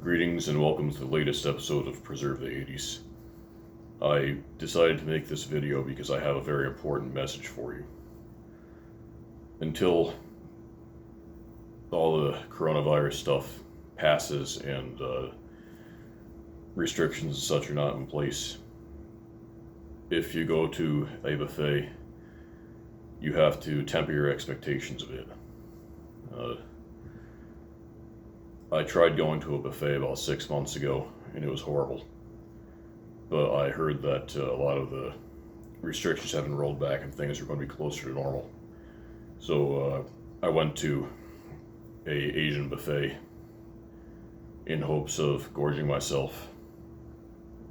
Greetings and welcome to the latest episode of Preserve the 80s. I decided to make this video because I have a very important message for you. Until all the coronavirus stuff passes and restrictions and such are not in place, if you go to a buffet, you have to temper your expectations a bit. I tried going to a buffet about 6 months ago, and it was horrible. But I heard that a lot of the restrictions have been rolled back and things are going to be closer to normal. So I went to a Asian buffet in hopes of gorging myself.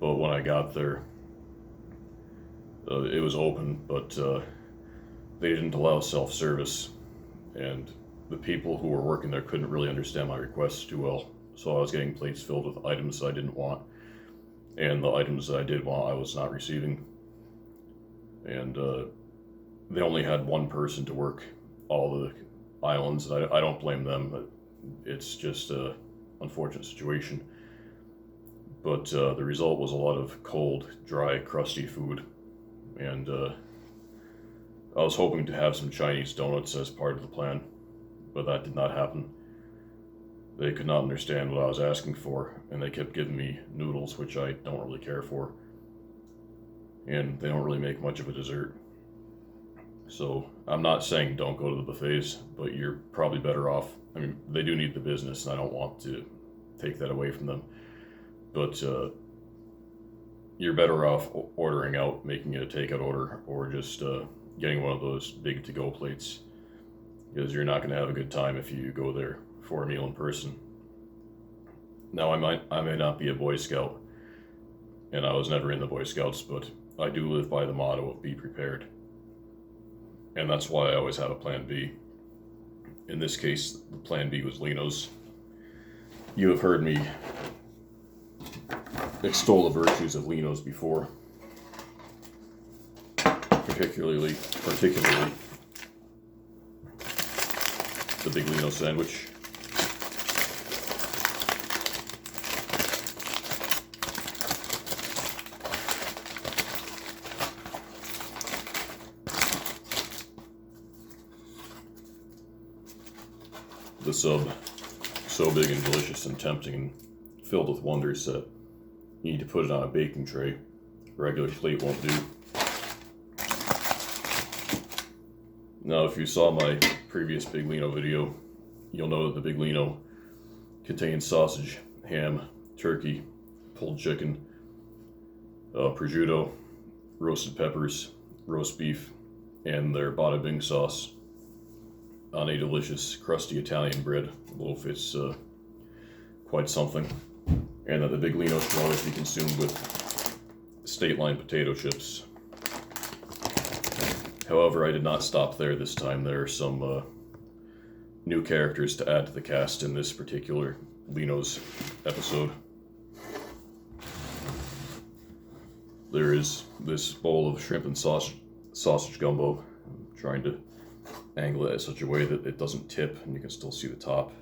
But when I got there, it was open, but they didn't allow self-service, and the people who were working there couldn't really understand my requests too well. So I was getting plates filled with items that I didn't want, and the items that I did want I was not receiving. And they only had one person to work all the islands, and I don't blame them, but it's just an unfortunate situation. But the result was a lot of cold, dry, crusty food, and I was hoping to have some Chinese donuts as part of the plan, but that did not happen. They could not understand what I was asking for, and they kept giving me noodles, which I don't really care for. And they don't really make much of a dessert. So I'm not saying don't go to the buffets, but you're probably better off. I mean, they do need the business, and I don't want to take that away from them. But you're better off ordering out, making it a takeout order, or just getting one of those big to-go plates, because you're not going to have a good time if you go there for a meal in person. Now, I may not be a Boy Scout, and I was never in the Boy Scouts, but I do live by the motto of be prepared. And that's why I always have a plan B. In this case, the plan B was Lino's. You have heard me extol the virtues of Lino's before, particularly the Big Lino sandwich. The sub, so big and delicious and tempting and filled with wonders that you need to put it on a baking tray. Regular plate won't do. Now, if you saw my previous Big Lino video, you'll know that the Big Lino contains sausage, ham, turkey, pulled chicken, prosciutto, roasted peppers, roast beef, and their bada bing sauce on a delicious crusty Italian bread. The loaf is quite something. And that the Big Lino should always be consumed with state line potato chips. However, I did not stop there this time. There are some new characters to add to the cast in this particular Lino's episode. There is this bowl of shrimp and sausage gumbo. I'm trying to angle it in such a way that it doesn't tip and you can still see the top.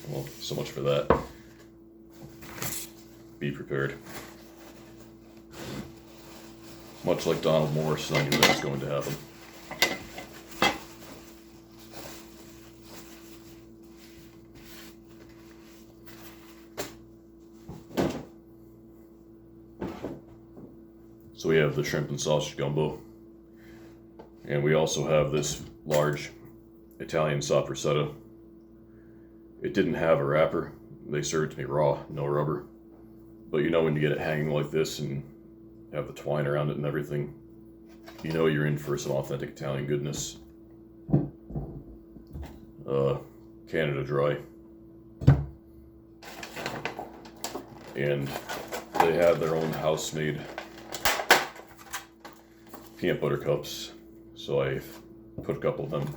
Well, so much for that. Be prepared. Much like Donald Morris, I knew that was going to happen. So we have the shrimp and sausage gumbo, and we also have this large Italian soppressata. It didn't have a wrapper. They served it to me raw, no rubber. But you know when you get it hanging like this and have the twine around it and everything, you know you're in for some authentic Italian goodness. Canada Dry. And they have their own house-made peanut butter cups, so I put a couple of them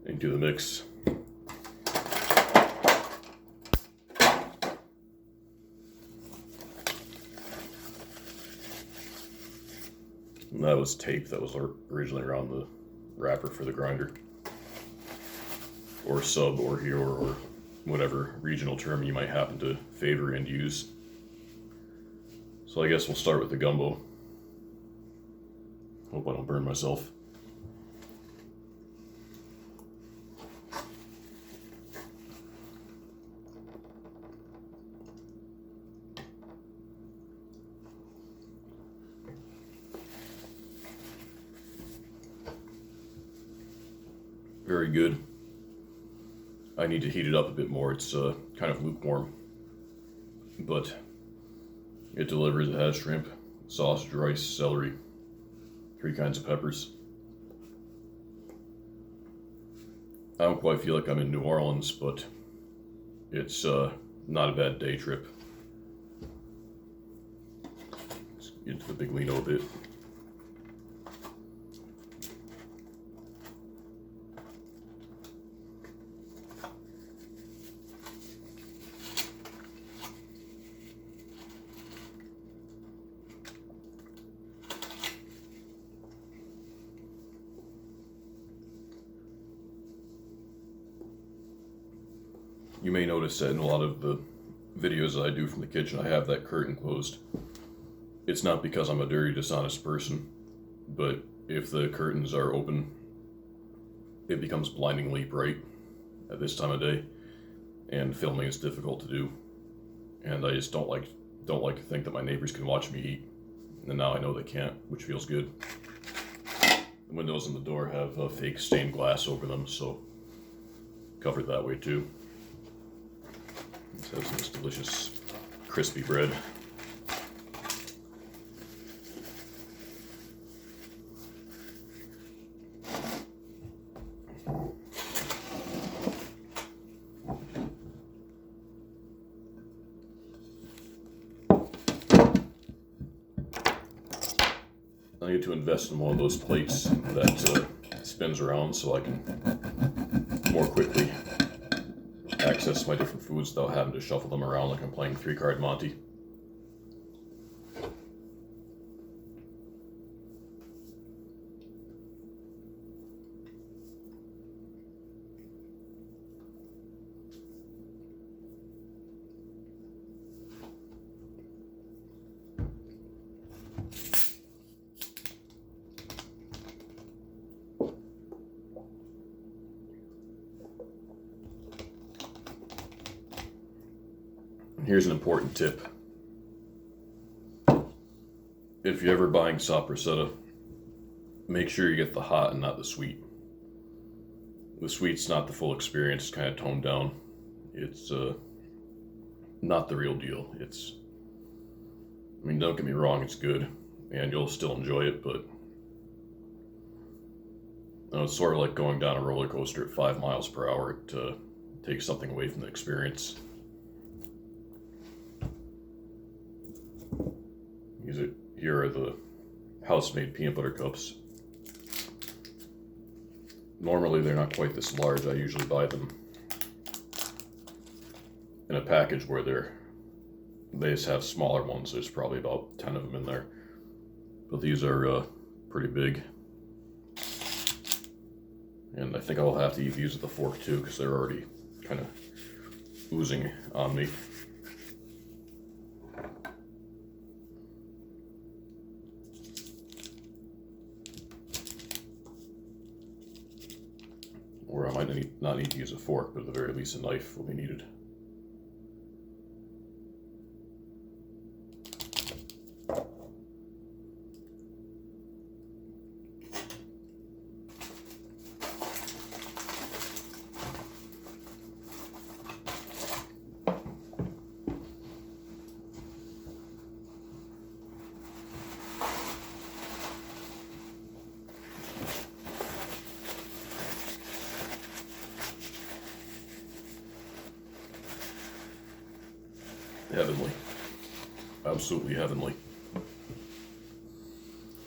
into the mix. And that was tape that was originally around the wrapper for the grinder, or sub, or here, or whatever regional term you might happen to favor and use. So I guess we'll start with the gumbo. Hope I don't burn myself. Very good. I need to heat it up a bit more. It's kind of lukewarm, but it delivers. It has shrimp, sausage, rice, celery, 3 kinds of peppers. I don't quite feel like I'm in New Orleans, but it's not a bad day trip. Let's get into the big Lino a bit. You may notice that in a lot of the videos that I do from the kitchen, I have that curtain closed. It's not because I'm a dirty, dishonest person, but if the curtains are open, it becomes blindingly bright at this time of day, and filming is difficult to do. And I just don't like to think that my neighbors can watch me eat, and now I know they can't, which feels good. The windows and the door have fake stained glass over them, so covered that way too. Let's have some of this delicious crispy bread. I need to invest in one of those plates that spins around so I can more quickly access my different foods without having to shuffle them around like I'm playing 3-card Monte. Here's an important tip. If you're ever buying sopressata, make sure you get the hot and not the sweet. The sweet's not the full experience, it's kind of toned down. It's not the real deal. I mean, don't get me wrong, it's good, and you'll still enjoy it, but it's sort of like going down a roller coaster at 5 miles per hour to take something away from the experience. Here are the house-made peanut butter cups. Normally they're not quite this large. I usually buy them in a package where they just have smaller ones. There's probably about 10 of them in there. But these are pretty big. And I think I'll have to eat these with a fork too, because they're already kind of oozing on me. Or I might not need to use a fork, but at the very least a knife will be needed. Heavenly. Absolutely heavenly.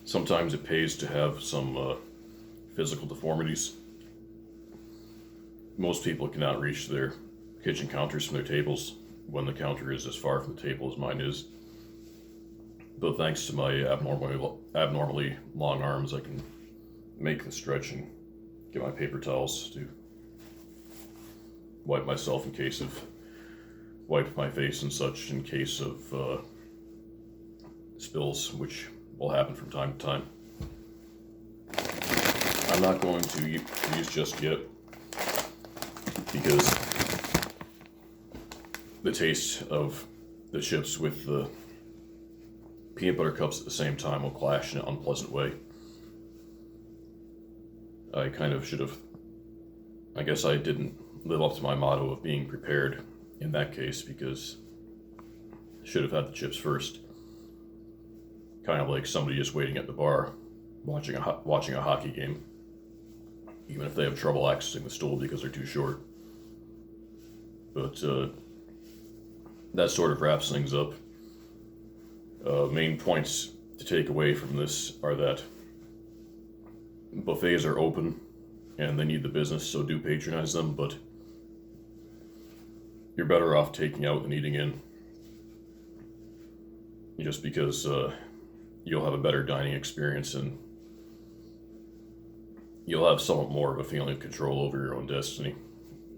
Sometimes it pays to have some physical deformities. Most people cannot reach their kitchen counters from their tables when the counter is as far from the table as mine is. But thanks to my abnormally long arms, I can make the stretch and get my paper towels to wipe myself in case of wipe my face and such in case of spills, which will happen from time to time. I'm not going to use just yet because the taste of the chips with the peanut butter cups at the same time will clash in an unpleasant way. I kind of should have, I guess I didn't live up to my motto of being prepared in that case, because I should have had the chips first. Kind of like somebody just waiting at the bar watching a hockey game, even if they have trouble accessing the stool because they're too short. But that sort of wraps things up. Main points to take away from this are that buffets are open and they need the business, so do patronize them, but you're better off taking out than eating in, just because you'll have a better dining experience and you'll have somewhat more of a feeling of control over your own destiny.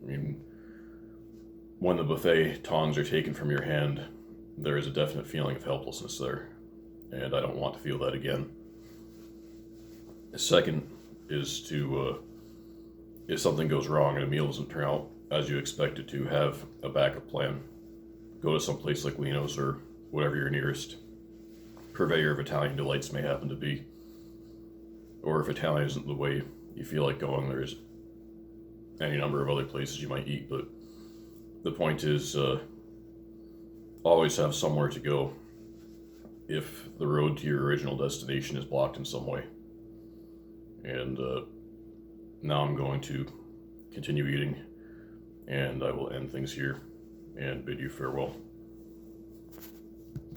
I mean, when the buffet tongs are taken from your hand, there is a definite feeling of helplessness there, and I don't want to feel that again. The second is to, if something goes wrong and a meal doesn't turn out as you expect it to, have a backup plan. Go to some place like Lino's or whatever your nearest purveyor of Italian delights may happen to be. Or if Italian isn't the way you feel like going, there's any number of other places you might eat, but the point is, always have somewhere to go if the road to your original destination is blocked in some way. And now I'm going to continue eating, and I will end things here and bid you farewell.